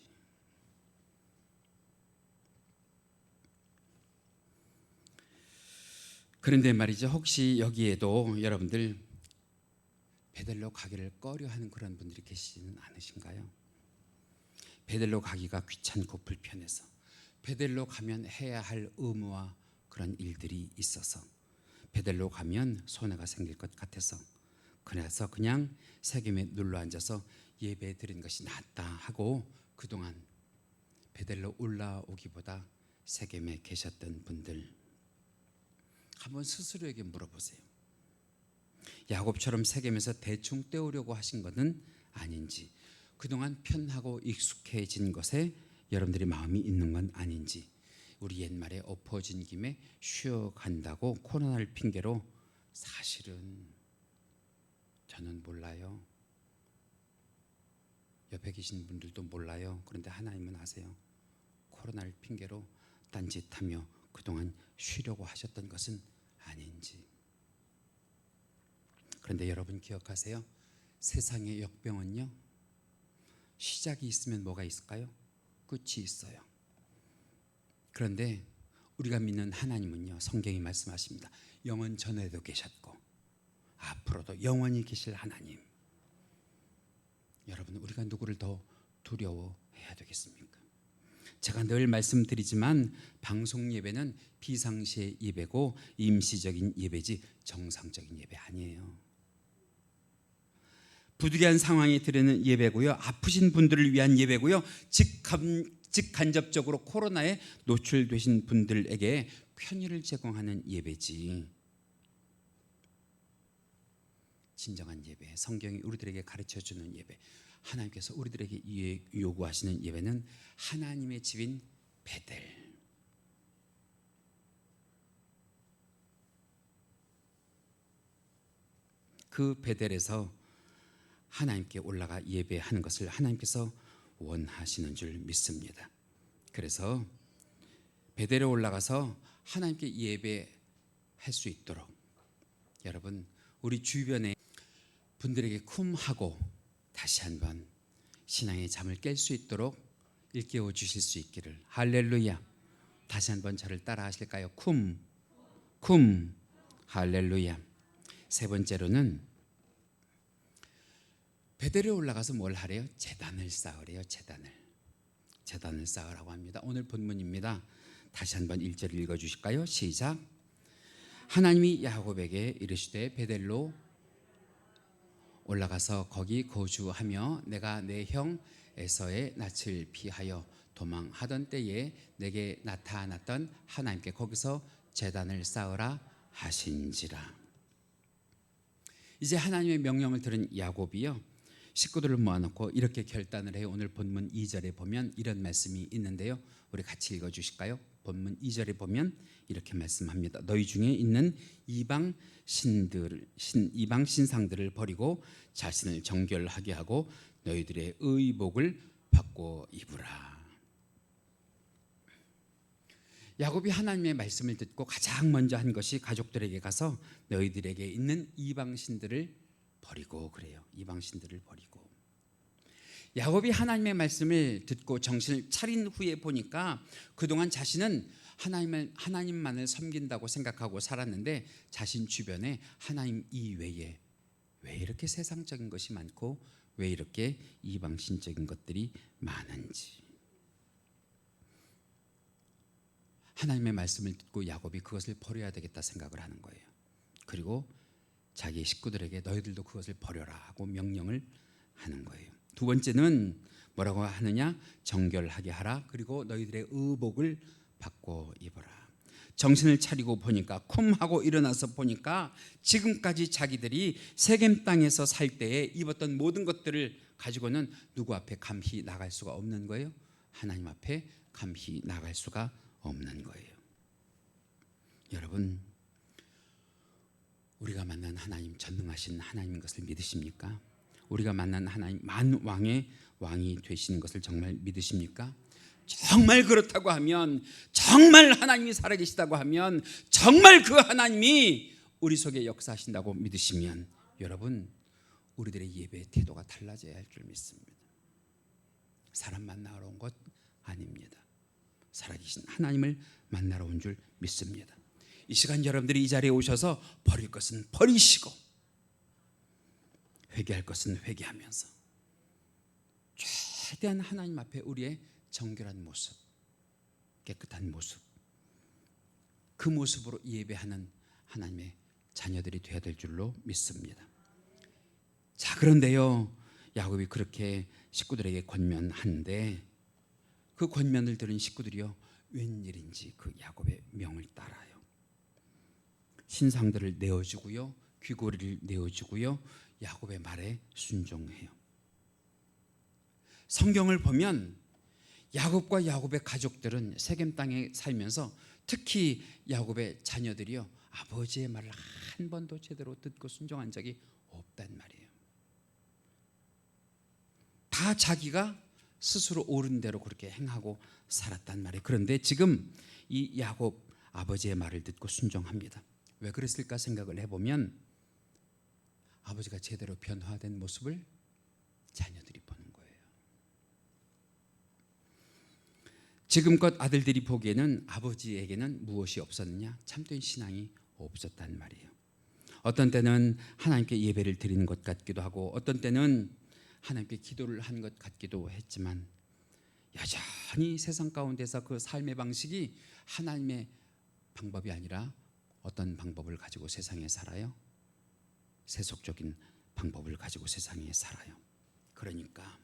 그런데 말이죠, 혹시 여기에도 여러분들 베델로 가기를 꺼려하는 그런 분들이 계시지는 않으신가요? 베델로 가기가 귀찮고 불편해서, 베델로 가면 해야 할 의무와 그런 일들이 있어서, 베델로 가면 손해가 생길 것 같아서, 그래서 그냥 세겜에 눌러 앉아서 예배 드린 것이 낫다 하고 그동안 베델로 올라오기보다 세겜에 계셨던 분들, 한번 스스로에게 물어보세요. 야곱처럼 세겜에서 대충 때우려고 하신 것은 아닌지, 그동안 편하고 익숙해진 것에 여러분들이 마음이 있는 건 아닌지, 우리 옛말에 엎어진 김에 쉬어간다고 코로나를 핑계로, 사실은 저는 몰라요. 옆에 계신 분들도 몰라요. 그런데 하나님은 아세요. 코로나를 핑계로 딴짓하며 그동안 쉬려고 하셨던 것은 아닌지. 그런데 여러분 기억하세요. 세상의 역병은요, 시작이 있으면 뭐가 있을까요? 끝이 있어요. 그런데 우리가 믿는 하나님은요, 성경이 말씀하십니다. 영원 전에도 계셨고 앞으로도 영원히 계실 하나님. 여러분, 우리가 누구를 더 두려워해야 되겠습니까? 제가 늘 말씀드리지만 방송 예배는 비상시의 예배고 임시적인 예배지 정상적인 예배 아니에요. 부득이한 상황이 드리는 예배고요, 아프신 분들을 위한 예배고요, 직간접적으로 코로나에 노출되신 분들에게 편의를 제공하는 예배지. 진정한 예배, 성경이 우리들에게 가르쳐주는 예배, 하나님께서 우리들에게 요구하시는 예배는 하나님의 집인 베델, 그 베델에서 하나님께 올라가 예배하는 것을 하나님께서 원하시는 줄 믿습니다. 그래서 베델에 올라가서 하나님께 예배할 수 있도록 여러분 우리 주변에 분들에게 쿰하고 다시 한번 신앙의 잠을 깰 수 있도록 일깨워 주실 수 있기를. 할렐루야. 다시 한번 저를 따라 하실까요? 쿰 할렐루야. 세 번째로는 베델에 올라가서 뭘 하래요? 제단을 쌓으래요. 제단을 쌓으라고 합니다. 오늘 본문입니다. 다시 한번 1절 읽어주실까요? 시작. 하나님이 야곱에게 이르시되 베델로 올라가서 거기 거주하며 내가 내 형 에서의 낯을 피하여 도망하던 때에 내게 나타났던 하나님께 거기서 제단을 쌓으라 하신지라. 이제 하나님의 명령을 들은 야곱이요 식구들을 모아놓고 이렇게 결단을 해요. 오늘 본문 2절에 보면 이런 말씀이 있는데요, 우리 같이 읽어주실까요? 본문 2절에 보면 이렇게 말씀합니다. 너희 중에 있는 이방 신상들을 버리고 자신을 정결하게 하고 너희들의 의복을 바꿔 입으라. 야곱이 하나님의 말씀을 듣고 가장 먼저 한 것이 가족들에게 가서 너희들에게 있는 이방신들을 버리고 그래요. 이방신들을 버리고. 야곱이 하나님의 말씀을 듣고 정신을 차린 후에 보니까 그동안 자신은 하나님만을 섬긴다고 생각하고 살았는데 자신 주변에 하나님 이외에 왜 이렇게 세상적인 것이 많고 왜 이렇게 이방신적인 것들이 많은지. 하나님의 말씀을 듣고 야곱이 그것을 버려야 되겠다 생각을 하는 거예요. 그리고 자기 식구들에게 너희들도 그것을 버려라 하고 명령을 하는 거예요. 두 번째는 뭐라고 하느냐? 정결하게 하라. 그리고 너희들의 의복을 바꿔 입어라. 정신을 차리고 보니까 쿰하고 일어나서 보니까 지금까지 자기들이 세겜 땅에서 살 때에 입었던 모든 것들을 가지고는 누구 앞에 감히 나갈 수가 없는 거예요. 하나님 앞에 감히 나갈 수가 없는 거예요. 여러분, 우리가 만난 하나님, 전능하신 하나님인 것을 믿으십니까? 우리가 만난 하나님, 만왕의 왕이 되시는 것을 정말 믿으십니까? 정말 그렇다고 하면, 정말 하나님이 살아계시다고 하면, 정말 그 하나님이 우리 속에 역사하신다고 믿으시면 여러분, 우리들의 예배의 태도가 달라져야 할 줄 믿습니다. 사람 만나러 온 것 아닙니다. 살아계신 하나님을 만나러 온 줄 믿습니다. 이 시간 여러분들이 이 자리에 오셔서 버릴 것은 버리시고 회개할 것은 회개하면서 최대한 하나님 앞에 우리의 정결한 모습, 깨끗한 모습, 그 모습으로 예배하는 하나님의 자녀들이 되어야 될 줄로 믿습니다. 자, 그런데요, 야곱이 그렇게 식구들에게 권면하는데 그 권면을 들은 식구들이요, 웬일인지 그 야곱의 명을 따라요. 신상들을 내어주고요, 귀고리를 내어주고요, 야곱의 말에 순종해요. 성경을 보면 야곱과 야곱의 가족들은 세겜 땅에 살면서 특히 야곱의 자녀들이요, 아버지의 말을 한 번도 제대로 듣고 순종한 적이 없단 말이에요. 다 자기가 스스로 옳은 대로 그렇게 행하고 살았단 말이에요. 그런데 지금 이 야곱 아버지의 말을 듣고 순종합니다. 왜 그랬을까 생각을 해보면 아버지가 제대로 변화된 모습을 자녀들이 보는 거예요. 지금껏 아들들이 보기에는 아버지에게는 무엇이 없었느냐? 참된 신앙이 없었단 말이에요. 어떤 때는 하나님께 예배를 드리는 것 같기도 하고 어떤 때는 하나님께 기도를 한 것 같기도 했지만 여전히 세상 가운데서 그 삶의 방식이 하나님의 방법이 아니라 어떤 방법을 가지고 세상에 살아요? 세속적인 방법을 가지고 세상에 살아요. 그러니까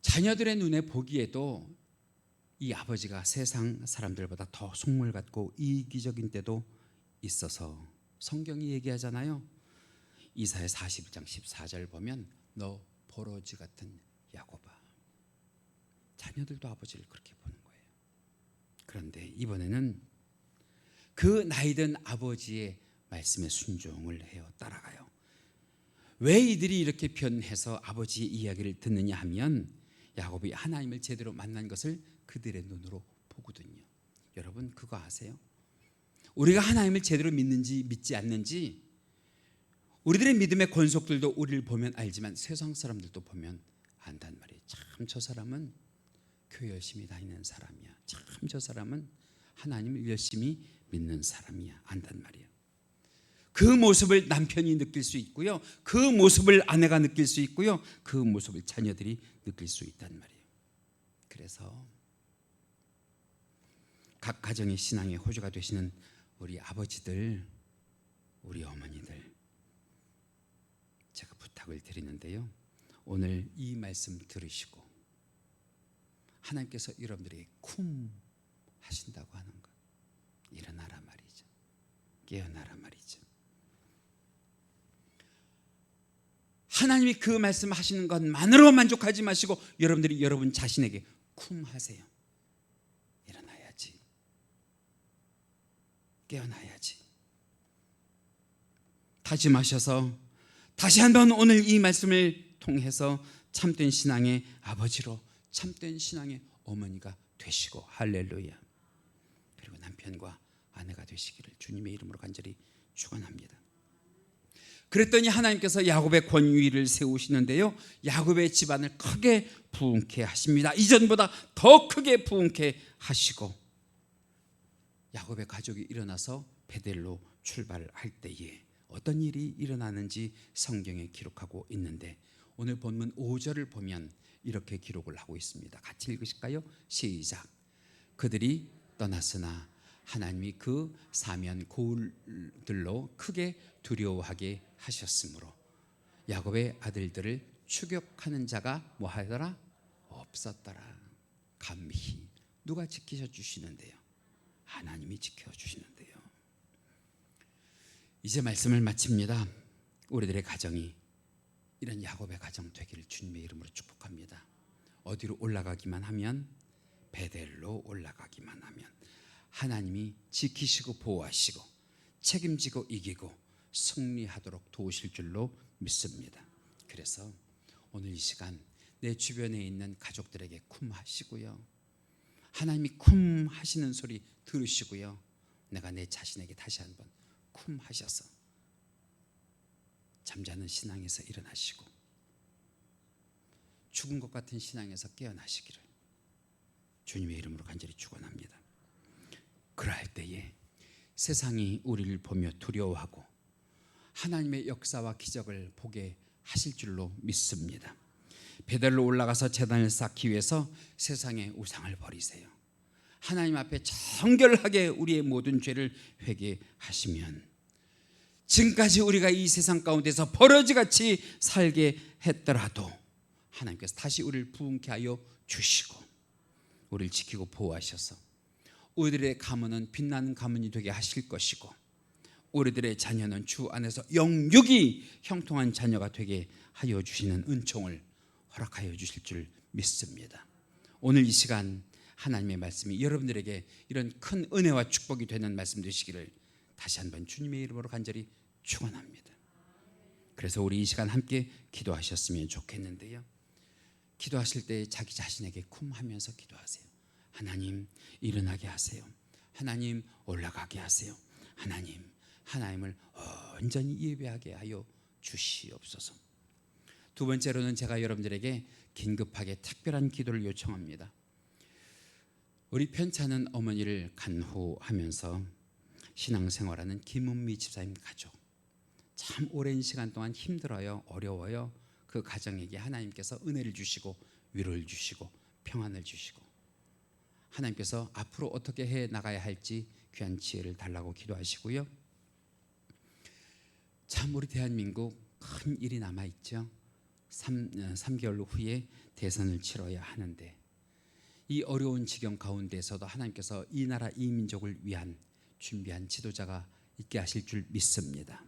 자녀들의 눈에 보기에도 이 아버지가 세상 사람들보다 더 속물 같고 이기적인 때도 있어서 성경이 얘기하잖아요. 이사야 41장 14절 보면 너 버러지 같은 야곱아. 자녀들도 아버지를 그렇게 보는 거예요. 그런데 이번에는 그 나이든 아버지의 말씀에 순종을 해요. 따라가요. 왜 이들이 이렇게 변해서 아버지의 이야기를 듣느냐 하면 야곱이 하나님을 제대로 만난 것을 그들의 눈으로 보거든요. 여러분 그거 아세요? 우리가 하나님을 제대로 믿는지 믿지 않는지 우리들의 믿음의 권속들도 우리를 보면 알지만 세상 사람들도 보면 안단 말이에요. 참 저 사람은 교회 열심히 다니는 사람이야. 참 저 사람은 하나님을 열심히 믿는 사람이야. 안단 말이에요. 그 모습을 남편이 느낄 수 있고요. 그 모습을 아내가 느낄 수 있고요. 그 모습을 자녀들이 느낄 수 있단 말이에요. 그래서 각 가정의 신앙의 호주가 되시는 우리 아버지들, 우리 어머니들, 제가 부탁을 드리는데요. 오늘 이 말씀 들으시고 하나님께서 여러분들에게 쿰 하신다고 하는 것, 일어나라 말이죠. 깨어나라 말이죠. 하나님이 그 말씀 하시는 것만으로 만족하지 마시고 여러분들이 여러분 자신에게 쿰 하세요. 일어나야지. 깨어나야지. 다짐하셔서 다시 한번 오늘 이 말씀을 통해서 참된 신앙의 아버지로 참된 신앙의 어머니가 되시고 할렐루야. 그리고 남편과 아내가 되시기를 주님의 이름으로 간절히 축원합니다. 그랬더니 하나님께서 야곱의 권위를 세우시는데요. 야곱의 집안을 크게 부흥케 하십니다. 이전보다 더 크게 부흥케 하시고 야곱의 가족이 일어나서 베델로 출발할 때에 어떤 일이 일어나는지 성경에 기록하고 있는데 오늘 본문 5절을 보면 이렇게 기록을 하고 있습니다. 같이 읽으실까요? 시작. 그들이 떠났으나 하나님이 그 사면 고울들로 크게 두려워하게 하셨으므로 야곱의 아들들을 추격하는 자가 뭐하더라? 없었더라. 감히 누가 지키셔 주시는데요? 하나님이 지켜주시는데요. 이제 말씀을 마칩니다. 우리들의 가정이 이런 야곱의 가정 되기를 주님의 이름으로 축복합니다. 어디로 올라가기만 하면, 베델로 올라가기만 하면 하나님이 지키시고 보호하시고 책임지고 이기고 승리하도록 도우실 줄로 믿습니다. 그래서 오늘 이 시간 내 주변에 있는 가족들에게 쿰 하시고요. 하나님이 쿰 하시는 소리 들으시고요. 내가 내 자신에게 다시 한번 쿰 하셔서 잠자는 신앙에서 일어나시고 죽은 것 같은 신앙에서 깨어나시기를 주님의 이름으로 간절히 축원합니다. 그러할 때에 세상이 우리를 보며 두려워하고 하나님의 역사와 기적을 보게 하실 줄로 믿습니다. 베델로 올라가서 제단을 쌓기 위해서 세상의 우상을 버리세요. 하나님 앞에 정결하게 우리의 모든 죄를 회개하시면 지금까지 우리가 이 세상 가운데서 버러지같이 살게 했더라도 하나님께서 다시 우리를 부흥케 하여 주시고 우리를 지키고 보호하셔서 우리들의 가문은 빛나는 가문이 되게 하실 것이고 우리들의 자녀는 주 안에서 영육이 형통한 자녀가 되게 하여 주시는 은총을 허락하여 주실 줄 믿습니다. 오늘 이 시간 하나님의 말씀이 여러분들에게 이런 큰 은혜와 축복이 되는 말씀 되시기를 다시 한번 주님의 이름으로 간절히 축원합니다. 그래서 우리 이 시간 함께 기도하셨으면 좋겠는데요. 기도하실 때 자기 자신에게 쿰 하면서 기도하세요. 하나님 일어나게 하세요. 하나님 올라가게 하세요. 하나님을 온전히 예배하게 하여 주시옵소서. 두 번째로는 제가 여러분들에게 긴급하게 특별한 기도를 요청합니다. 우리 편찮은 어머니를 간호하면서 신앙생활하는 김은미 집사님 가족, 참 오랜 시간 동안 힘들어요, 어려워요. 그 가정에게 하나님께서 은혜를 주시고 위로를 주시고 평안을 주시고 하나님께서 앞으로 어떻게 해 나가야 할지 귀한 지혜를 달라고 기도하시고요. 참 우리 대한민국 큰 일이 남아있죠. 3개월 후에 대선을 치러야 하는데 이 어려운 지경 가운데서도 하나님께서 이 나라 이 민족을 위한 준비한 지도자가 있게 하실 줄 믿습니다.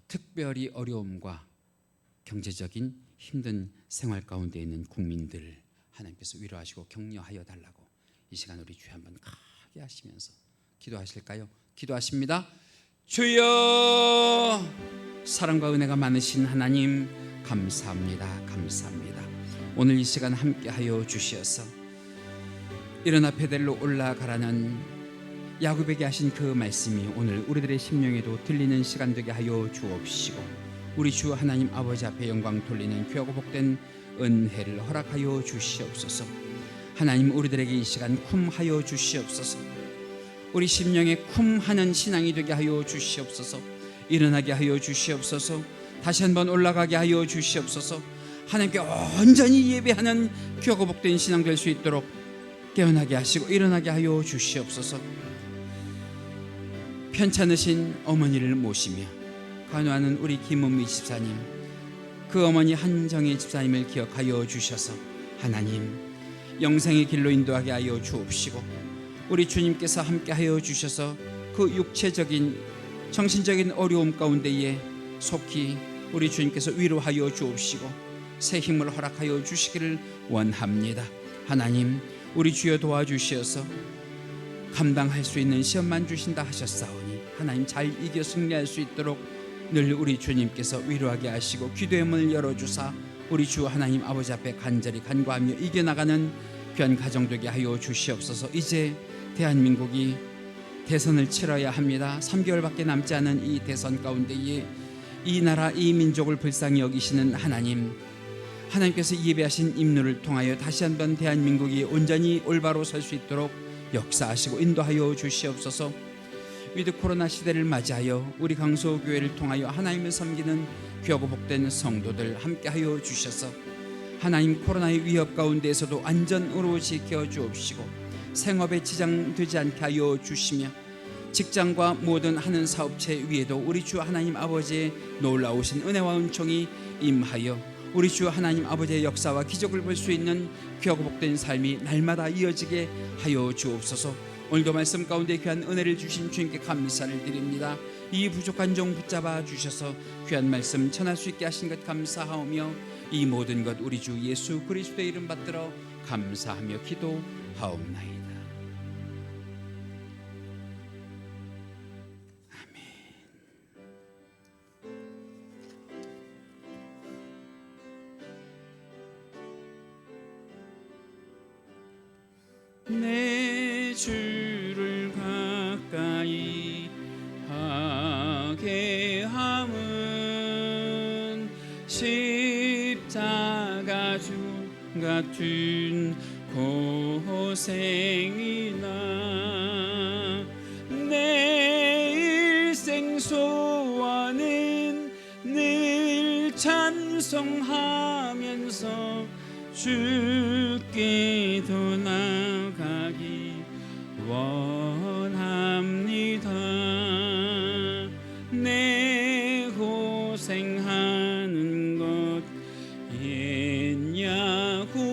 특별히 어려움과 경제적인 힘든 생활 가운데 있는 국민들 하나님께서 위로하시고 격려하여 달라고 이 시간 우리 주여 한번 크게 하시면서 기도하실까요? 기도하십니다. 주여, 사랑과 은혜가 많으신 하나님 감사합니다. 오늘 이 시간 함께하여 주시어서 일어나 베델로 올라가라는 야곱에게 하신 그 말씀이 오늘 우리들의 심령에도 들리는 시간 되게 하여 주옵시고, 우리 주 하나님 아버지 앞에 영광 돌리는 귀하고 복된 은혜를 허락하여 주시옵소서. 하나님, 우리들에게 이 시간 쿰하여 주시옵소서. 우리 심령에 쿰하는 신앙이 되게 하여 주시옵소서. 일어나게 하여 주시옵소서. 다시 한번 올라가게 하여 주시옵소서. 하나님께 온전히 예배하는 귀하고 복된 신앙 될 수 있도록 깨어나게 하시고 일어나게 하여 주시옵소서. 편찮으신 어머니를 모시며 간호하는 우리 김은미 집사님, 그 어머니 한정희 집사님을 기억하여 주셔서 하나님 영생의 길로 인도하게 하여 주옵시고, 우리 주님께서 함께하여 주셔서 그 육체적인 정신적인 어려움 가운데에 속히 우리 주님께서 위로하여 주옵시고 새 힘을 허락하여 주시기를 원합니다. 하나님, 우리 주여 도와주시어서 감당할 수 있는 시험만 주신다 하셨사오니 하나님 잘 이겨 승리할 수 있도록 늘 우리 주님께서 위로하게 하시고 기도의 문을 열어주사 우리 주 하나님 아버지 앞에 간절히 간구하며 이겨나가는 귀한 가정 되게 하여 주시옵소서. 이제 대한민국이 대선을 치러야 합니다. 3개월밖에 남지 않은 이 대선 가운데에 이 나라 이 민족을 불쌍히 여기시는 하나님께서 예배하신 임무를 통하여 다시 한번 대한민국이 온전히 올바로 설 수 있도록 역사하시고 인도하여 주시옵소서. 위드 코로나 시대를 맞이하여 우리 강소교회를 통하여 하나님을 섬기는 귀하고 복된 성도들 함께하여 주셔서 하나님 코로나의 위협 가운데에서도 안전으로 지켜 주옵시고 생업에 지장 되지 않게 하여 주시며 직장과 모든 하는 사업체 위에도 우리 주 하나님 아버지의 놀라우신 은혜와 은총이 임하여 우리 주 하나님 아버지의 역사와 기적을 볼 수 있는 귀하고 복된 삶이 날마다 이어지게 하여 주옵소서. 오늘도 말씀 가운데 귀한 은혜를 주신 주님께 감사를 드립니다. 이 부족한 종 붙잡아 주셔서 귀한 말씀 전할 수 있게 하신 것 감사하오며 이 모든 것 우리 주 예수 그리스도의 이름 받들어 감사하며 기도하옵나이다. 내 주를 가까이 하게 함은 십자가 주 같은 고생이나 내 일생 소원은 늘 찬송하면서 주께 더 나가기 원합니다. 내 고생하는 것 옛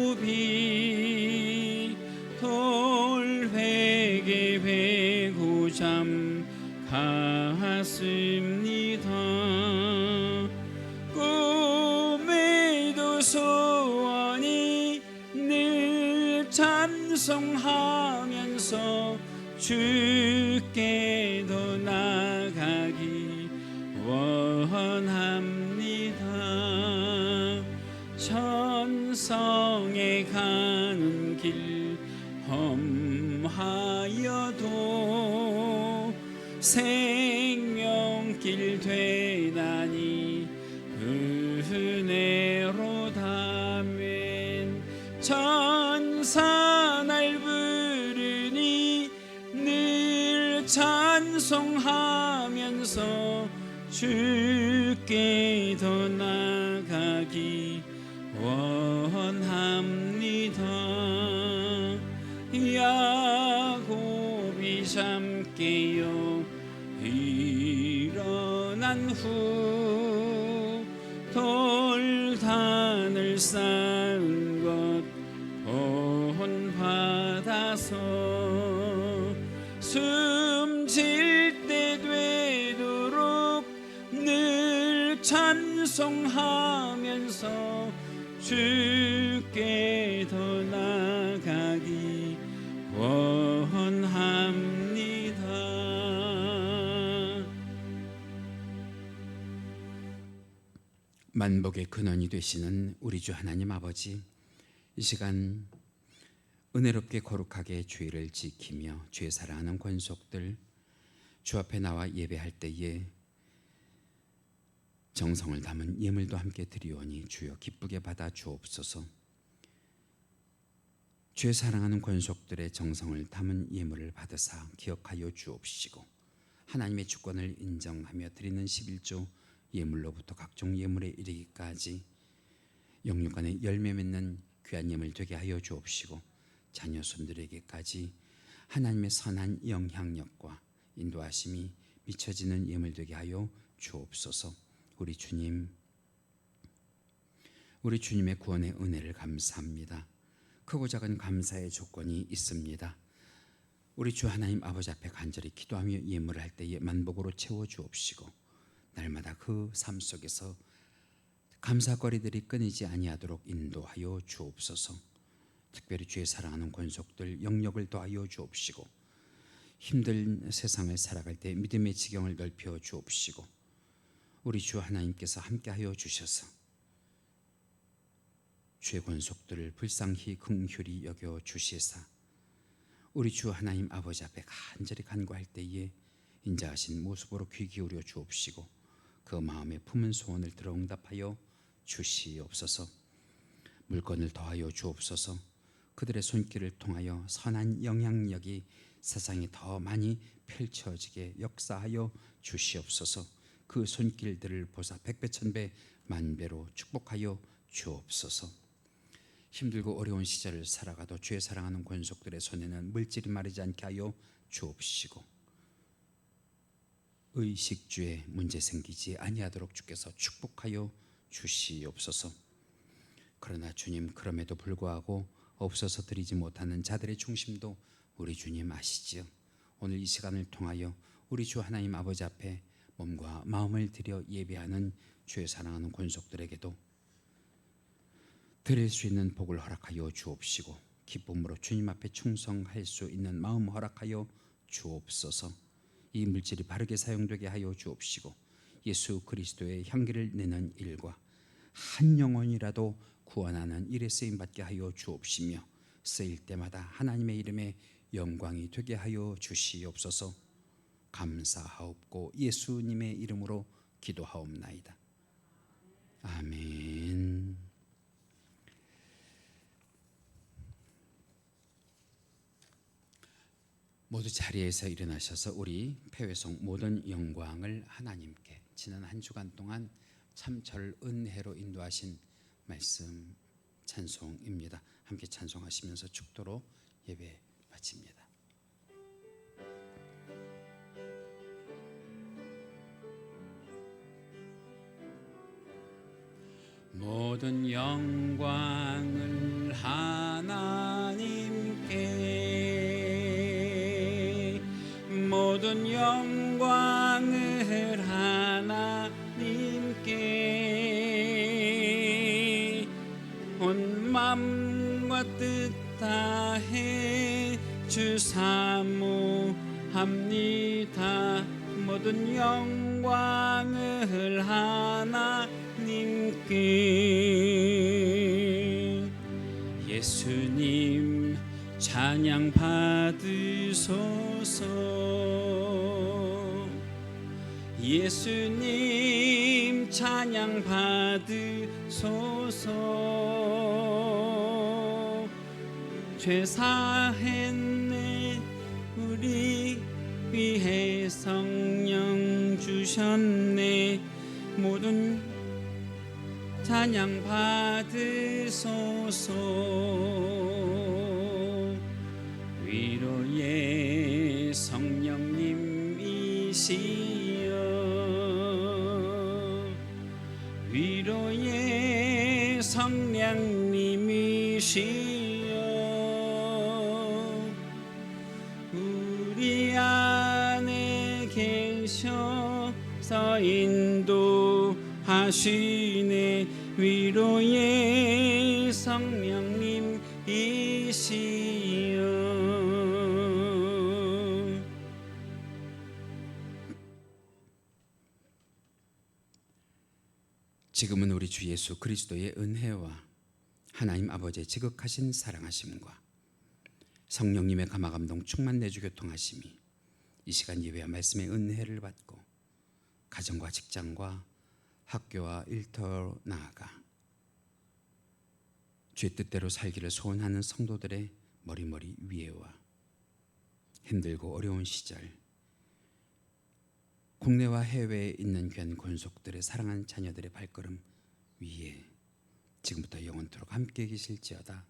야곱이 돌회개 배고잠 갔습니다. 꿈에도 소원이 늘 찬송하면서 주께 더 나가기 원합니다. 천성에 가는 길 험하여도 생명길 되나니 은혜로다면 천사 날 부르니 늘 찬송하면서 주께 더 나가기 원합니다. 야곱이 잠깨어 일어난 후 돌단을 쌓은 것 본받아서 숨질 때 되도록 늘 찬송하면서 주께 더 나가기 원합니다. 만복의 근원이 되시는 우리 주 하나님 아버지, 이 시간 은혜롭게 거룩하게 주의를 지키며 주의 사랑하는 권속들 주 앞에 나와 예배할 때에 정성을 담은 예물도 함께 드리오니 주여 기쁘게 받아 주옵소서. 주의 사랑하는 권속들의 정성을 담은 예물을 받으사 기억하여 주옵시고 하나님의 주권을 인정하며 드리는 11조 예물로부터 각종 예물에 이르기까지 영육간에 열매 맺는 귀한 예물 되게 하여 주옵시고 자녀 손들에게까지 하나님의 선한 영향력과 인도하심이 미쳐지는 예물 되게 하여 주옵소서. 우리 주님, 우리 주님의 구원의 은혜를 감사합니다. 크고 작은 감사의 조건이 있습니다. 우리 주 하나님 아버지 앞에 간절히 기도하며 예물을 할 때에 만복으로 채워 주옵시고 날마다 그 삶 속에서 감사거리들이 끊이지 아니하도록 인도하여 주옵소서. 특별히 주의 사랑하는 권속들 영역을 더하여 주옵시고 힘든 세상을 살아갈 때 믿음의 지경을 넓혀 주옵시고 우리 주 하나님께서 함께하여 주셔서 주의 권속들을 불쌍히 긍휼히 여겨 주시사 우리 주 하나님 아버지 앞에 간절히 간구할 때에 인자하신 모습으로 귀 기울여 주옵시고 그 마음에 품은 소원을 들어 응답하여 주시옵소서. 물건을 더하여 주옵소서. 그들의 손길을 통하여 선한 영향력이 세상에 더 많이 펼쳐지게 역사하여 주시옵소서. 그 손길들을 보사 백배 천배 만배로 축복하여 주옵소서. 힘들고 어려운 시절을 살아가도 주의 사랑하는 권속들의 손에는 물질이 마르지 않게 하여 주옵시고 의식주에 문제 생기지 아니하도록 주께서 축복하여 주시옵소서. 그러나 주님, 그럼에도 불구하고 없어서 드리지 못하는 자들의 중심도 우리 주님 아시지요. 오늘 이 시간을 통하여 우리 주 하나님 아버지 앞에 몸과 마음을 들여 예배하는 주의 사랑하는 권속들에게도 드릴 수 있는 복을 허락하여 주옵시고 기쁨으로 주님 앞에 충성할 수 있는 마음 허락하여 주옵소서. 이 물질이 바르게 사용되게 하여 주옵시고 예수 그리스도의 향기를 내는 일과 한 영혼이라도 구원하는 일에 쓰임받게 하여 주옵시며 쓰일 때마다 하나님의 이름에 영광이 되게 하여 주시옵소서. 감사하옵고 예수님의 이름으로 기도하옵나이다. 아멘. 모두 자리에서 일어나셔서 우리 폐회송 모든 영광을 하나님께 지난 한 주간 동안 참 저를 은혜로 인도하신 말씀 찬송입니다. 함께 찬송하시면서 축도로 예배 바칩니다. 모든 영광을 하나님께 모든 영광을 하나님께 온 마음과 뜻 다해 주 사모합니다. 모든 영광을 하나님께 예수님 찬양 받으소서. 예수님 찬양 받으소서. 죄 사했네 우리 위해 성령 주셨네. 모든 찬양 받으소서. 위로의 성령님이시여 위로의 성령님이시여 우리 안에 계셔서 인도하시네. 위로의 성령님이시여 지금은 우리 주 예수 그리스도의 은혜와 하나님 아버지의 지극하신 사랑하심과 성령님의 감화감동 충만 내주 교통하심이 이 시간 예배와 말씀의 은혜를 받고 가정과 직장과 학교와 일터로 나아가 주의 뜻대로 살기를 소원하는 성도들의 머리머리 위에와 힘들고 어려운 시절 국내와 해외에 있는 귀한 권속들의 사랑하는 자녀들의 발걸음 위에 지금부터 영원토록 함께 계실지어다.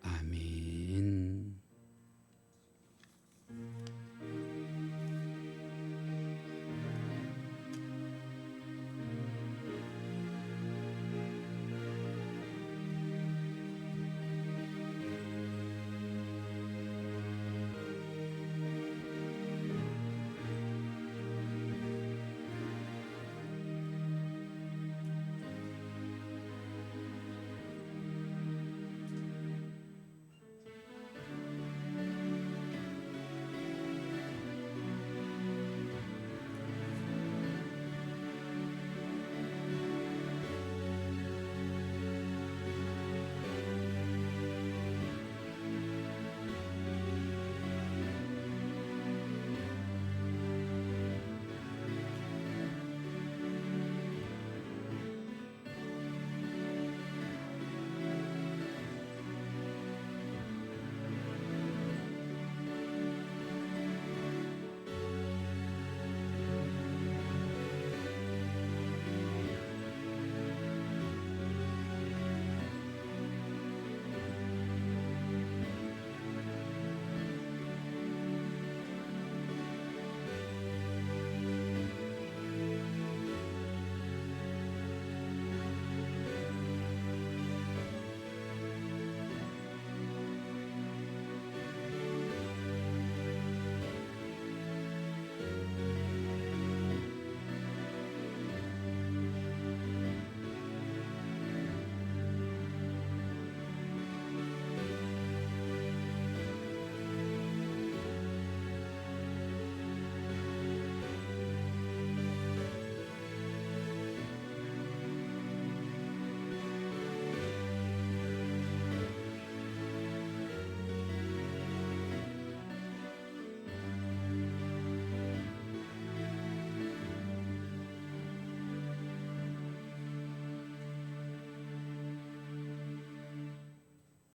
아멘.